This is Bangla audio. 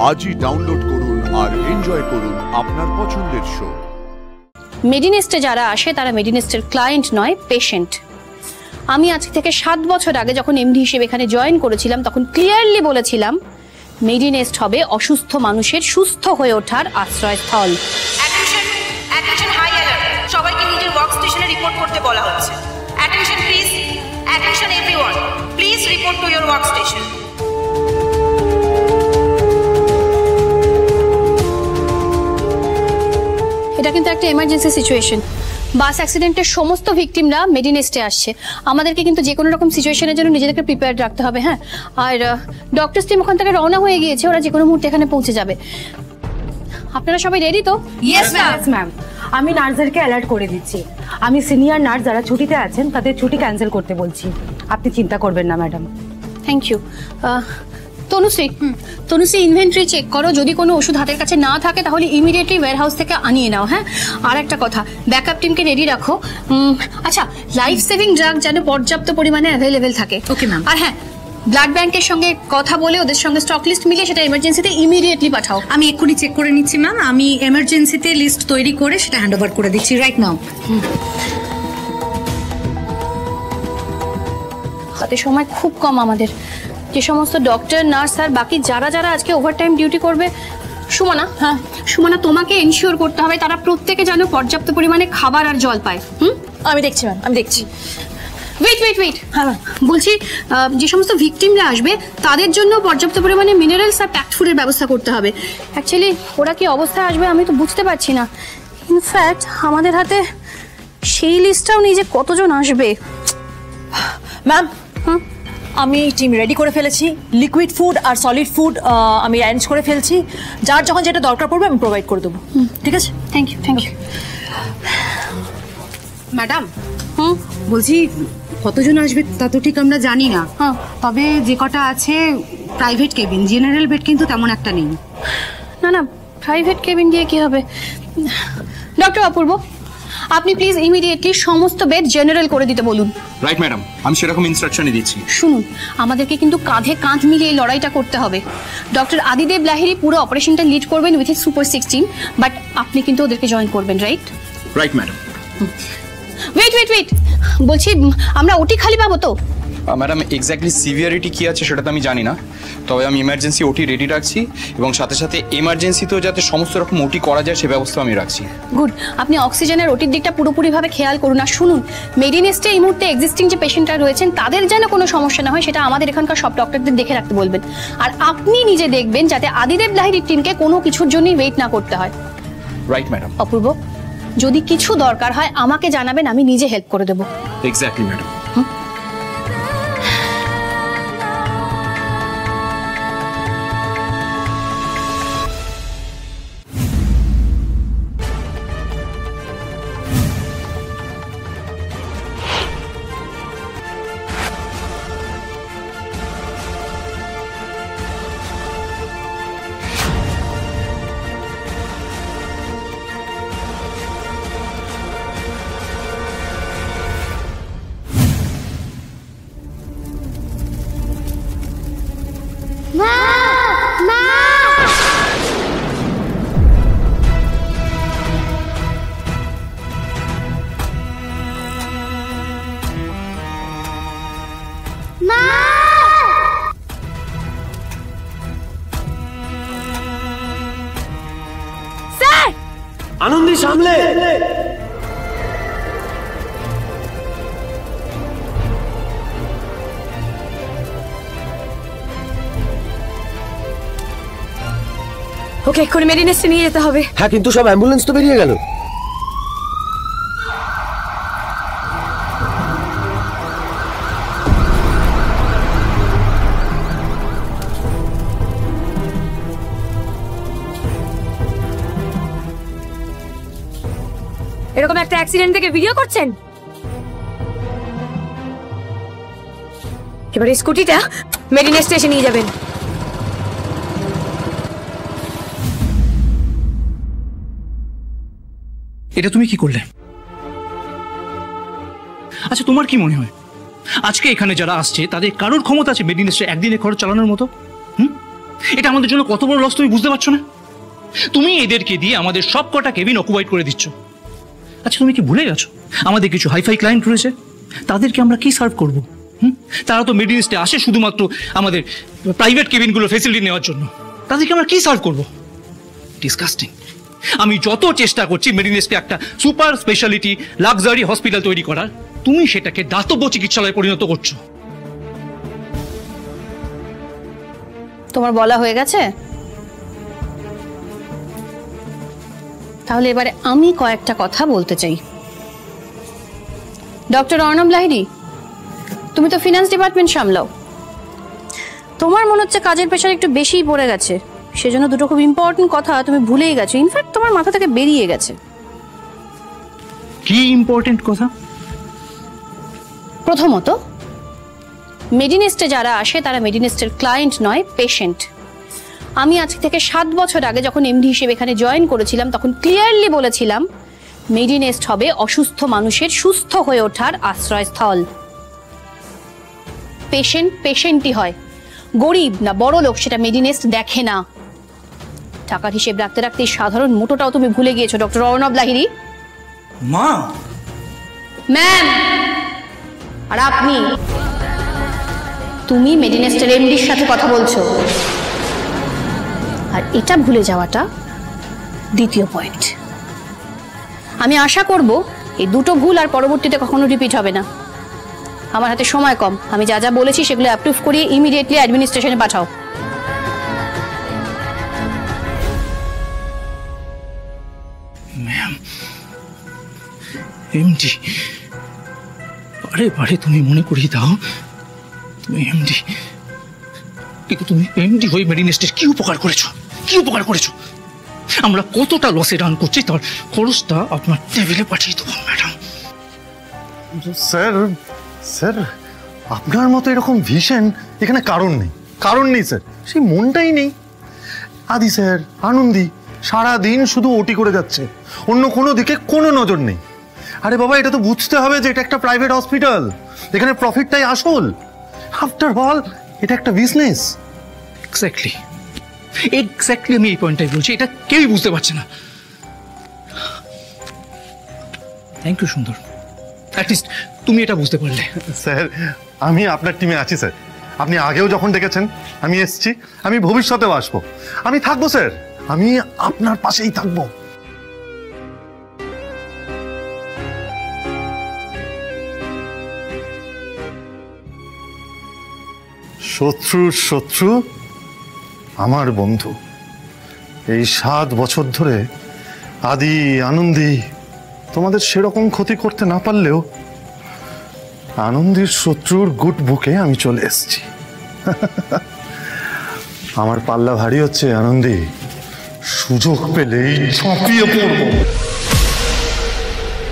আজই ডাউনলোড করুন আর এনজয় করুন আপনার পছন্দের শো। মেডিনেস্টে যারা আসে তারা মেডিনেস্টের ক্লায়েন্ট নয়, পেশেন্ট। আমি আজ থেকে 7 বছর আগে যখন এমডি হিসেবে এখানে জয়েন করেছিলাম তখন ক্লিয়ারলি বলেছিলাম মেডিনেস্ট হবে অসুস্থ মানুষের সুস্থ হয়ে ওঠার আশ্রয়স্থল। অ্যাটেনশন হাই অ্যালার্ট, সবাইকে নিজের ওয়ার্ক স্টেশনে রিপোর্ট করতে বলা হচ্ছে। Attention please, attention everyone, please report to your work station. এটা কিন্তু একটা এমার্জেন্সি সিচুয়েশন। বাস অ্যাক্সিডেন্টের সমস্ত ভিকটিমরা মেডিনেস্টে আসছে। আমাদেরকে কিন্তু যে কোনো রকম সিচুয়েশনের জন্য নিজেদেরকে প্রিপেয়ার্ড রাখতে হবে। হ্যাঁ, আর ডক্টরস টিম ওখান থেকে রওনা হয়ে গিয়েছে, ওরা যে কোনো মুহূর্তে এখানে পৌঁছে যাবে। আপনারা সবাই রেডি তো? Yes ma'am. আমি নার্সদেরকে অ্যালার্ট করে দিচ্ছি। আমি সিনিয়র নার্স যারা ছুটিতে আছেন তাদের ছুটি ক্যান্সেল করতে বলছি। আপনি চিন্তা করবেন না madam. Thank you. Tanushree inventory check করো, যদি কোনো ওষুধ হাতের কাছে না থাকে তাহলে ইমিডিয়েটলি ওয়্যারহাউস থেকে আনিয়ে নাও। হ্যাঁ, আর একটা কথা, ব্যাকআপ টিমকে রেডি রাখো। আচ্ছা, লাইফ সেভিং ড্রাগ যেন পর্যাপ্ত পরিমাণে অ্যাভেলেবেল থাকে। Okay ma'am. আর হ্যাঁ, ব্লাড ব্যাংকের সঙ্গে কথা বলে ওদের সঙ্গে স্টক লিস্ট মিলিয়ে সেটা এমার্জেন্সিতে ইমিডিয়েটলি পাঠাও। আমি এক্ষুনি চেক করে নিচ্ছি ম্যাম। আমি এমার্জেন্সিতে লিস্ট তৈরি করে সেটা হ্যান্ড ওভার করে দিচ্ছি রাইট নাও। হাতে সময় খুব কম আমাদের। যে সমস্ত ডক্টর, নার্স আর বাকি যারা যারা আজকে ওভারটাইম ডিউটি করবে, সুমনা তোমাকে এনশিওর করতে হবে তারা প্রত্যেকে যেন পর্যাপ্ত পরিমাণে খাবার আর জল পায়। আমি দেখছি ম্যাম, আমি দেখছি। ওয়েট, হ্যাঁ বলছি, যে সমস্ত ভিকটিমরা আসবে তাদের জন্য পর্যাপ্ত পরিমাণে মিনারেলস আর প্যাকড ফুডের ব্যবস্থা করতে হবে। অ্যাকচুয়ালি ওরা কি অবস্থায় আসবে আমি তো বুঝতে পারছি না। ইনফ্যাক্ট আমাদের হাতে সেই লিস্টটাও নেই যে কতজন আসবে। ম্যাম, আমি টিম রেডি করে ফেলেছি। লিকুইড ফুড আর সলিড ফুড আমি অ্যারেঞ্জ করে ফেলছি। যার যখন যেটা দরকার পড়বে আমি প্রোভাইড করে দেবো। ঠিক আছে, থ্যাংক ইউ। ম্যাডাম, বলছি কতজন আসবে তা তো ঠিক আমরা জানি না। তবে যে কটা আছে প্রাইভেট কেবিন, জেনারেল বেড কিন্তু তেমন একটা নেই। না, প্রাইভেট কেবিন দিয়ে কি হবে? ডক্টর অপূর্ব, আপনি প্লিজ ইমিডিয়েটলি সমস্ত বেড জেনারেল করে দিতে বলুন। রাইট ম্যাডাম, আমি সেরকম ইনস্ট্রাকশনই দিচ্ছি। শুনুন, আমাদেরকে কিন্তু কাঁধে কাঁধ মিলিয়ে এই লড়াইটা করতে হবে। ডক্টর আদিদেব লাহিড়ী পুরো অপারেশনটা লিড করবেন উইথ সুপার 16, বাট আপনি কিন্তু ওদেরকে জয়েন করবেন, রাইট? Right madam. ওয়েট, বলছি আমরা ওটি খালি পাবো তো? ম্যাডাম, এক্স্যাক্টলি সিভিয়ারিটি কি আছে সেটা তো আমি জানি না, তবে আমি ইমার্জেন্সি ওটি রেডি রাখছি এবং সাথে সাথে এমার্জেন্সিতেও যাতে সমস্ত রকম ওটি করা যায় সে ব্যবস্থা আমি রাখছি। গুড, আপনি অক্সিজেনের ওটির দিকটা পুরোপুরিভাবে খেয়াল করুন। আর শুনুন, মেডিনেস্টে এই মুহূর্তে এক্সিস্টিং যে পেশেন্টরা রয়েছেন তাদের যেন কোনো সমস্যা না হয় সেটা আমাদের এখানকার সব ডক্টরদের দেখে রাখতে বলবেন। আর আপনি নিজে দেখবেন যাতে আদিদেব লাহিড়ীর টিমকে কোনো কিছুর জন্যই ওয়েট না করতে হয়। Right madam. অপূর্ব, যদি কিছু দরকার হয় আমাকে জানাবেন, আমি নিজে হেল্প করে দেবো। Exactly madam. আনন্দী সামলে। ওকে, এক্ষুনি মেডিনেস্টে নিয়ে যেতে হবে। হ্যাঁ, কিন্তু সব অ্যাম্বুলেন্স তো বেরিয়ে গেল। এরকম একটা অ্যাক্সিডেন্ট থেকে ভিডিও করছেন? এবার স্কুটিটা মেডিনেস্টে এসে নিয়ে যাবেন। এটা তুমি কি করলে? আচ্ছা, তোমার কি মনে হয় আজকে এখানে যারা আসছে তাদের কারোর ক্ষমতা আছে মেডিনেস্টে একদিনে খরচ চালানোর মতো? এটা আমাদের জন্য কত বড় লস তুমি বুঝতে পারছো না? তুমি এদেরকে দিয়ে আমাদের সব কটা কেবিন অকুপাইড করে দিচ্ছ। আচ্ছা তুমি কি ভুলে গেছো আমাদের কিছু হাইফাই ক্লায়েন্ট রয়েছে, তাদেরকে আমরা কি সার্ভ করবো? তারা তো মিডল ইস্টে আসে শুধুমাত্র আমাদের প্রাইভেট কেবিনগুলোর ফেসিলিটি নেওয়ার জন্য, তাদেরকে আমরা কি সার্ভ করবো? ডিসকাস্টিং। আমি যত চেষ্টা করছি মিডল ইস্টে একটা সুপার স্পেশালিটি লাক্সারি হসপিটাল তৈরি করার, তুমি সেটাকে দাতব্য চিকিৎসালয়ে পরিণত করছো। তোমার বলা হয়ে গেছে? তাহলে এবারে আমি কয়েকটা কথা বলতে চাই। ডক্টর অর্ণব লাহিড়ী, তুমি তো ফিনান্স ডিপার্টমেন্ট সামলাও, তোমার মনে হচ্ছে কাজের প্রেশার একটু বেশিই পড়ে গেছে, সেজন্য দুটো খুব ইম্পর্টেন্ট কথা তুমি ভুলেই গেছো, ইনফ্যাক্ট তোমার মাথা থেকে বেরিয়ে গেছে। কি ইম্পর্টেন্ট কথা? প্রথমত, মেডিনেস্টে যারা আসে তারা মেডিনেস্টের ক্লায়েন্ট নয়, পেশেন্ট। আমি আজ থেকে 7 বছর আগে যখন এমডি হিসেবে এখানে জয়েন করেছিলাম তখন ক্লিয়ারলি বলেছিলাম মেডিনেস্ট হবে অসুস্থ মানুষের সুস্থ হয়ে ওঠার আশ্রয়স্থল। পেশেন্ট পেশেন্টই হয়, গরিব না বড় লোক সেটা মেডিনেস্ট দেখে না। টাকার হিসেব রাখতে রাখতে সাধারণ মোটোটাও তুমি ভুলে গিয়েছো ডক্টর অর্ণব লাহিড়ী। মা, ম্যাম, আর আপনি, তুমি মেডিনেস্টের এমডির সাথে কথা বলছো, আর এটা ভুলে যাওয়াটা দ্বিতীয় পয়েন্ট। আমি আশা করব এই দুটো ভুল আর পরবর্তীতে কখনো রিপিট হবে না। আমার হাতে সময় কম, আমি যা যা বলেছি সেগুলো অ্যাপ্রুভ করিয়ে ইমিডিয়েটলি অ্যাডমিনিস্ট্রেশনে পাঠাও। ম্যাম, এমডি, বারে বারে তুমি মনে করিয়ে দাও তুমি এমডি, কিন্তু তুমি এমডি হয়ে মেডিনেস্টের কি উপকার করেছো? কি উপকার করেছো? আমরা কতটা লসে রান করছি তার খরচটা আপনার টেবিলে পাঠিয়ে দেবো ম্যাডাম। স্যার স্যার আপনার মতো এরকম ভিশন এখানে কারণ নেই, কারণ নেই স্যার, সেই মনটাই নেই। আদি স্যার, আনন্দী সারাদিন শুধু ওটি করে যাচ্ছে, অন্য কোনো দিকে কোনো নজর নেই। আরে বাবা, এটা তো বুঝতে হবে যে এটা একটা প্রাইভেট হসপিটাল, এখানে প্রফিটটাই আসল। আফটার অল এটা একটা বিজনেস। এক্স্যাক্টলি এক্স্যাক্টলি আমি এই পয়েন্টটাই বলছি, এটা কেউই বুঝতে পারছে না। থ্যাংক ইউ সুন্দর, অ্যাটলিস্ট তুমি এটা বুঝতে পারলে। স্যার আমি আপনার টিমে আছি স্যার, আপনি আগেও যখন ডেকেছেন আমি এসেছি, আমি ভবিষ্যতেও আসবো, আমি থাকবো স্যার, আমি আপনার পাশেই থাকবো। শত্রুর শত্রু আমার বন্ধু। এই 7 বছর ধরে আদি, আনন্দী তোমাদের সেরকম ক্ষতি করতে না পারলেও আনন্দীর শত্রুর গুড বুকে আমি চলে এসেছি। আমার পাল্লা ভারী হচ্ছে আনন্দী, সুযোগ পেলেই ঝাঁপিয়ে পড়বো।